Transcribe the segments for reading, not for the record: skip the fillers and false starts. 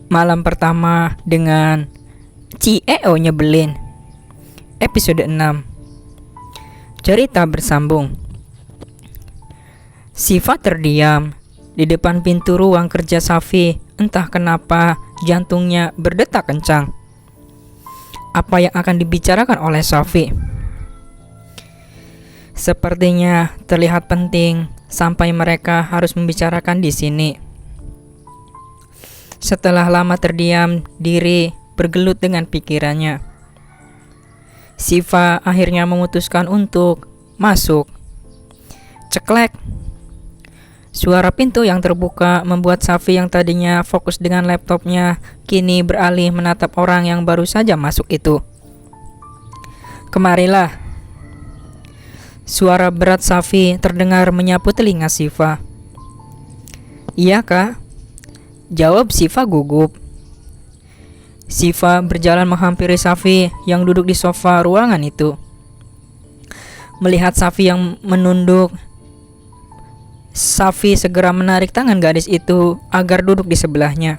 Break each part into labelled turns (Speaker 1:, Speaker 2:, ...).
Speaker 1: Malam pertama dengan CEO nyebelin. Episode 6. Cerita bersambung. Siva terdiam di depan pintu ruang kerja Safi. Entah kenapa jantungnya berdetak kencang. Apa yang akan dibicarakan oleh Safi? Sepertinya terlihat penting sampai mereka harus membicarakan di sini. Setelah lama terdiam diri bergelut dengan pikirannya, Siva akhirnya memutuskan untuk masuk. Ceklek. Suara pintu yang terbuka membuat Safi yang tadinya fokus dengan laptopnya kini beralih menatap orang yang baru saja masuk itu. Kemarilah. Suara berat Safi terdengar menyapu telinga Siva. Iya kak? Jawab Siva gugup. Siva berjalan menghampiri Safi yang duduk di sofa ruangan itu. Melihat Safi yang menunduk, Safi segera menarik tangan gadis itu agar duduk di sebelahnya.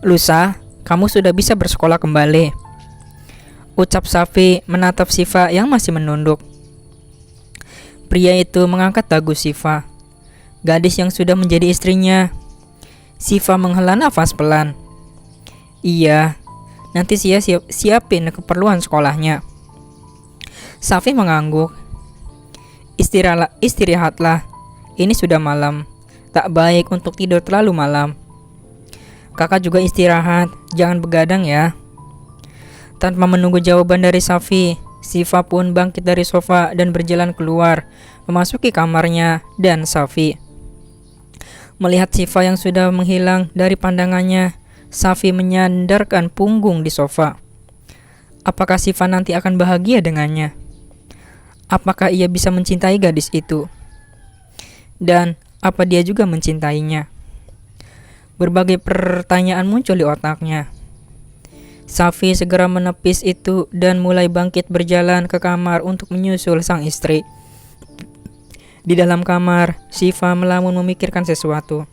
Speaker 1: Lusa, kamu sudah bisa bersekolah kembali, ucap Safi menatap Siva yang masih menunduk. Pria itu mengangkat dagu Siva, gadis yang sudah menjadi istrinya. Siva menghela nafas pelan. Iya, nanti siapin keperluan sekolahnya. Safi mengangguk. Istirahatlah. Ini sudah malam. Tak baik untuk tidur terlalu malam. Kakak juga istirahat, jangan begadang ya. Tanpa menunggu jawaban dari Safi, Siva pun bangkit dari sofa dan berjalan keluar, memasuki kamarnya dan Safi. Melihat Siva yang sudah menghilang dari pandangannya, Safi menyandarkan punggung di sofa. Apakah Siva nanti akan bahagia dengannya? Apakah ia bisa mencintai gadis itu? Dan apa dia juga mencintainya? Berbagai pertanyaan muncul di otaknya. Safi segera menepis itu dan mulai bangkit berjalan ke kamar untuk menyusul sang istri. Di dalam kamar, Siva melamun memikirkan sesuatu.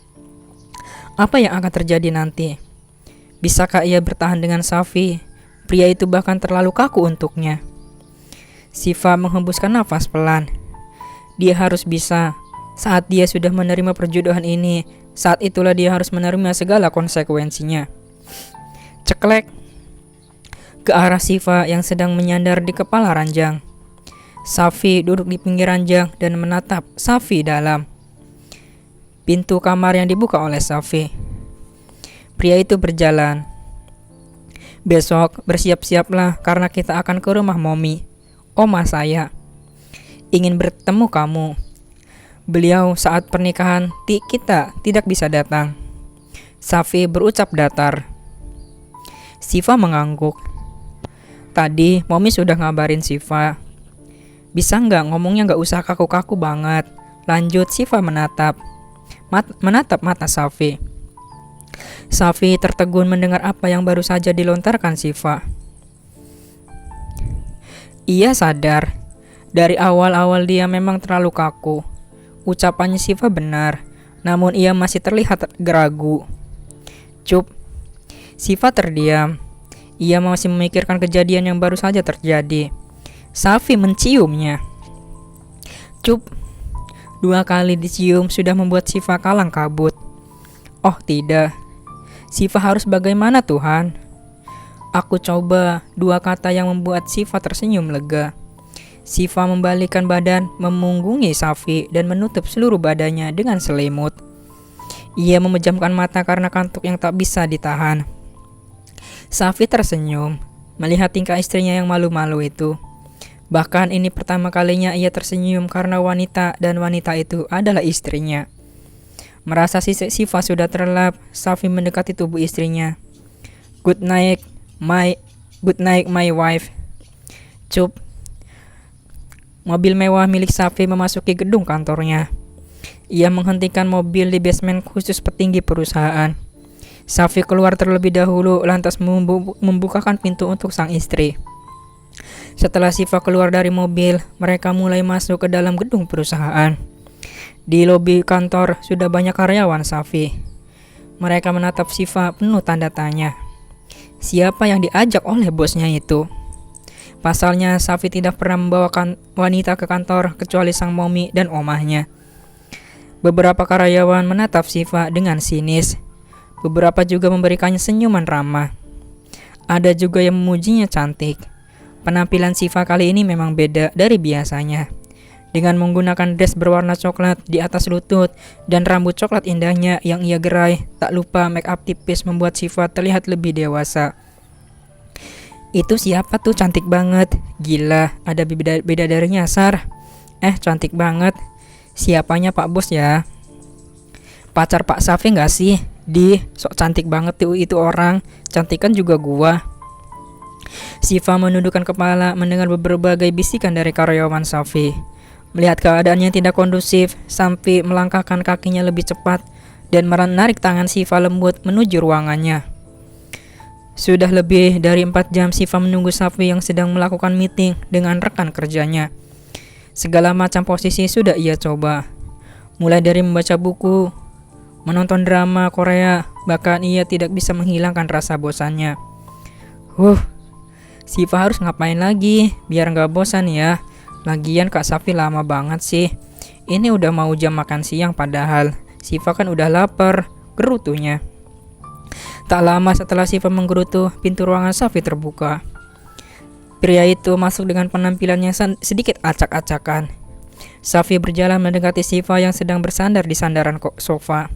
Speaker 1: Apa yang akan terjadi nanti? Bisakah ia bertahan dengan Safi? Pria itu bahkan terlalu kaku untuknya. Siva menghembuskan nafas pelan. Dia harus bisa. Saat dia sudah menerima perjodohan ini, saat itulah dia harus menerima segala konsekuensinya. Ceklek. Ke arah Siva yang sedang menyandar di kepala ranjang. Safi duduk di pinggir ranjang dan menatap Safi dalam. Pintu kamar yang dibuka oleh Safi. Pria itu berjalan. Besok bersiap-siaplah karena kita akan ke rumah Momi, oma saya. Ingin bertemu kamu. Beliau saat pernikahan kita tidak bisa datang. Safi berucap datar. Siva mengangguk. Tadi Momi sudah ngabarin Siva. Bisa nggak ngomongnya nggak usah kaku-kaku banget. Lanjut. Siva menatap mata Safi. Safi tertegun mendengar apa yang baru saja dilontarkan Siva. Ia sadar, dari awal-awal dia memang terlalu kaku. Ucapannya Siva benar, namun ia masih terlihat ragu. Cup. Siva terdiam. Ia masih memikirkan kejadian yang baru saja terjadi. Safi menciumnya. Cup. 2 kali dicium sudah membuat Siva kalang kabut. Oh tidak. Siva harus bagaimana Tuhan? Aku coba 2 kata yang membuat Siva tersenyum lega. Siva membalikkan badan, memunggungi Safi dan menutup seluruh badannya dengan selimut. Ia memejamkan mata karena kantuk yang tak bisa ditahan. Safi tersenyum melihat tingkah istrinya yang malu-malu itu. Bahkan ini pertama kalinya ia tersenyum karena wanita dan wanita itu adalah istrinya. Merasa Siva sudah terlelap, Safi mendekati tubuh istrinya. Good night, my wife. Cup. Mobil mewah milik Safi memasuki gedung kantornya. Ia menghentikan mobil di basement khusus petinggi perusahaan. Safi keluar terlebih dahulu lantas membukakan pintu untuk sang istri. Setelah Siva keluar dari mobil, mereka mulai masuk ke dalam gedung perusahaan. Di lobi kantor sudah banyak karyawan Safi. Mereka menatap Siva penuh tanda tanya. Siapa yang diajak oleh bosnya itu? Pasalnya, Safi tidak pernah membawa wanita ke kantor kecuali sang momi dan omahnya. Beberapa karyawan menatap Siva dengan sinis. Beberapa juga memberikannya senyuman ramah. Ada juga yang memujinya cantik. Penampilan Siva kali ini memang beda dari biasanya. Dengan menggunakan dress berwarna coklat di atas lutut dan rambut coklat indahnya yang ia gerai, tak lupa make up tipis membuat Siva terlihat lebih dewasa. Itu siapa tuh, cantik banget. Gila, ada bidadari nyasar. Cantik banget. Siapanya Pak Bos ya? Pacar Pak Safi gak sih? Sok cantik banget tuh itu orang. Cantik kan juga gua. Siva menundukkan kepala mendengar berbagai bisikan dari karyawan Safi. Melihat keadaannya tidak kondusif, Safi melangkahkan kakinya lebih cepat dan menarik tangan Siva lembut menuju ruangannya. Sudah lebih dari 4 jam Siva menunggu Safi yang sedang melakukan meeting dengan rekan kerjanya. Segala macam posisi sudah ia coba. Mulai dari membaca buku, menonton drama Korea, bahkan ia tidak bisa menghilangkan rasa bosannya. Siva harus ngapain lagi biar gak bosan ya? Lagian Kak Safi lama banget sih. Ini udah mau jam makan siang padahal. Siva kan udah lapar, gerutunya. Tak lama setelah Siva menggerutu, pintu ruangan Safi terbuka. Pria itu masuk dengan penampilannya sedikit acak-acakan. Safi berjalan mendekati Siva yang sedang bersandar di sandaran sofa.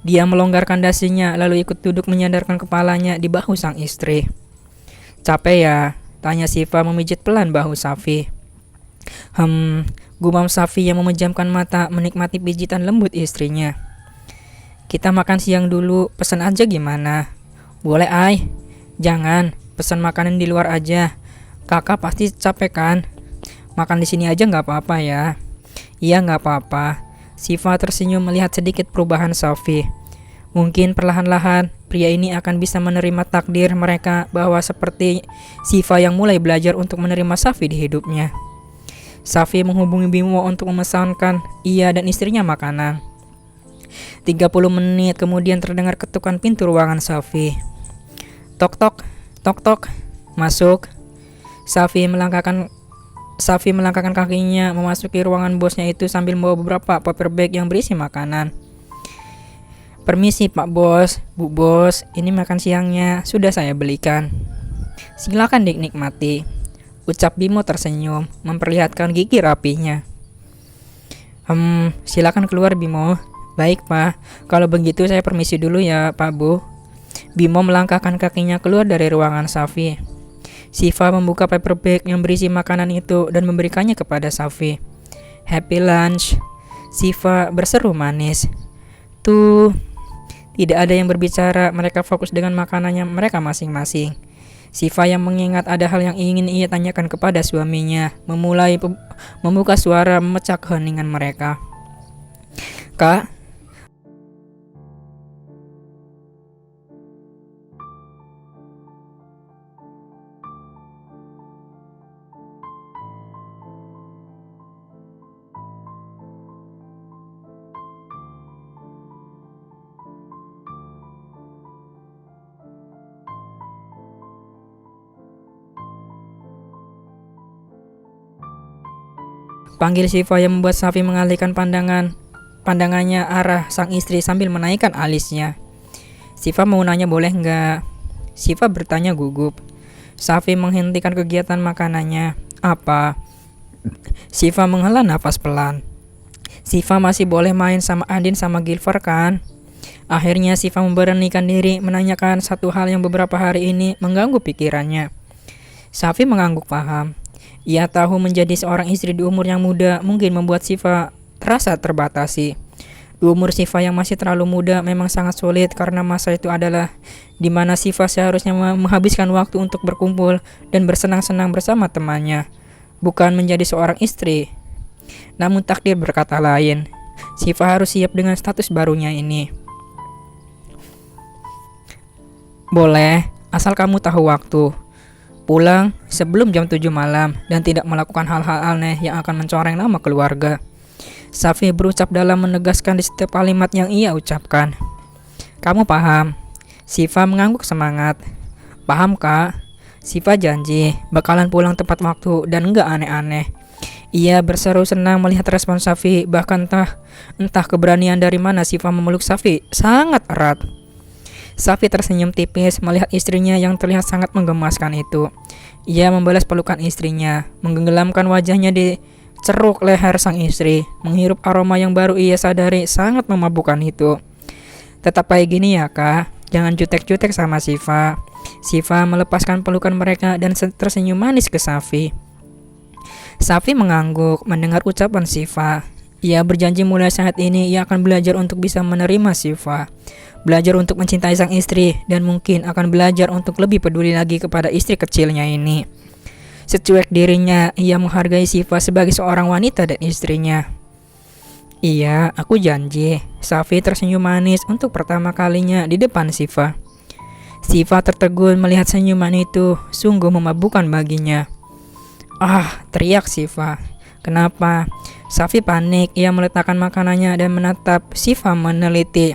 Speaker 1: Dia melonggarkan dasinya lalu ikut duduk menyandarkan kepalanya di bahu sang istri. Capek ya? Tanya Siva memijit pelan bahu Safi. Gumam Safi yang memejamkan mata menikmati pijitan lembut istrinya. Kita makan siang dulu, pesan aja gimana? Boleh Ai? Jangan, pesan makanan di luar aja. Kakak pasti capek kan? Makan di sini aja gak apa-apa ya? Iya gak apa-apa. Siva tersenyum melihat sedikit perubahan Safi. Mungkin perlahan-lahan pria ini akan bisa menerima takdir mereka bahwa seperti Siva yang mulai belajar untuk menerima Safi di hidupnya. Safi menghubungi Bimo untuk memesankan ia dan istrinya makanan. 30 menit kemudian terdengar ketukan pintu ruangan Safi. Tok tok, tok tok, masuk. Safi melangkahkan kakinya memasuki ruangan bosnya itu sambil membawa beberapa paper bag yang berisi makanan. Permisi Pak Bos, Bu Bos, ini makan siangnya sudah saya belikan. Silakan dinikmati. Ucap Bimo tersenyum, memperlihatkan gigi rapinya. Silakan keluar Bimo. Baik Pak, kalau begitu saya permisi dulu ya Pak Bu. Bimo melangkahkan kakinya keluar dari ruangan Safi. Siva membuka paper bag yang berisi makanan itu dan memberikannya kepada Safi. Happy lunch. Siva berseru manis. Tuh, tidak ada yang berbicara, mereka fokus dengan makanannya mereka masing-masing. Siva yang mengingat ada hal yang ingin ia tanyakan kepada suaminya, memulai membuka suara memecah keheningan mereka. Kak, panggil Siva yang membuat Safi mengalihkan pandangannya arah sang istri sambil menaikkan alisnya. Siva mau nanya boleh nggak? Siva bertanya gugup. Safi menghentikan kegiatan makanannya. Apa? Siva menghela nafas pelan. Siva masih boleh main sama Andin sama Gilver kan? Akhirnya Siva memberanikan diri menanyakan satu hal yang beberapa hari ini mengganggu pikirannya. Safi mengangguk paham. Ia tahu menjadi seorang istri di umur yang muda mungkin membuat Siva terasa terbatasi. Di umur Siva yang masih terlalu muda memang sangat sulit karena masa itu adalah di mana Siva seharusnya menghabiskan waktu untuk berkumpul dan bersenang-senang bersama temannya, bukan menjadi seorang istri. Namun takdir berkata lain. Siva harus siap dengan status barunya ini. Boleh, asal kamu tahu waktu. Pulang sebelum jam 7 malam dan tidak melakukan hal-hal aneh yang akan mencoreng nama keluarga. Safi berucap dalam menegaskan di setiap kalimat yang ia ucapkan. Kamu paham? Siva mengangguk semangat. Paham kak? Siva janji bakalan pulang tepat waktu dan nggak aneh-aneh. Ia berseru senang melihat respon Safi, bahkan entah keberanian dari mana Siva memeluk Safi sangat erat. Safi tersenyum tipis melihat istrinya yang terlihat sangat menggemaskan itu. Ia membalas pelukan istrinya, menggelamkan wajahnya di ceruk leher sang istri, menghirup aroma yang baru ia sadari sangat memabukkan itu. Tetap kayak gini ya kak, jangan jutek-jutek sama Siva. Siva melepaskan pelukan mereka dan tersenyum manis ke Safi. Safi mengangguk mendengar ucapan Siva. Ia berjanji mulai saat ini ia akan belajar untuk bisa menerima Siva, belajar untuk mencintai sang istri, dan mungkin akan belajar untuk lebih peduli lagi kepada istri kecilnya ini. Secuek dirinya, ia menghargai Siva sebagai seorang wanita dan istrinya. Iya, aku janji. Safi tersenyum manis untuk pertama kalinya di depan Siva. Siva tertegun melihat senyuman itu, sungguh memabukkan baginya. Ah, teriak Siva. Kenapa? Safi panik, ia meletakkan makanannya dan menatap Siva meneliti.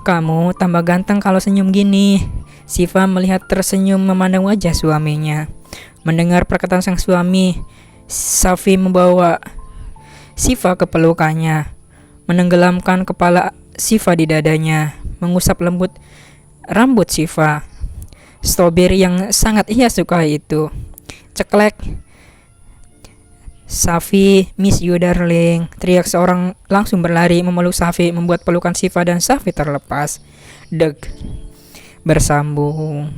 Speaker 1: Kamu tambah ganteng kalau senyum gini. Siva melihat tersenyum memandang wajah suaminya. Mendengar perkataan sang suami, Safi membawa Siva ke pelukannya, menenggelamkan kepala Siva di dadanya, mengusap lembut rambut Siva. Strawberry yang sangat ia sukai itu. Ceklek. Safi, miss you darling. Teriak seorang langsung berlari memeluk Safi, membuat pelukan Siva dan Safi terlepas. Deg. Bersambung.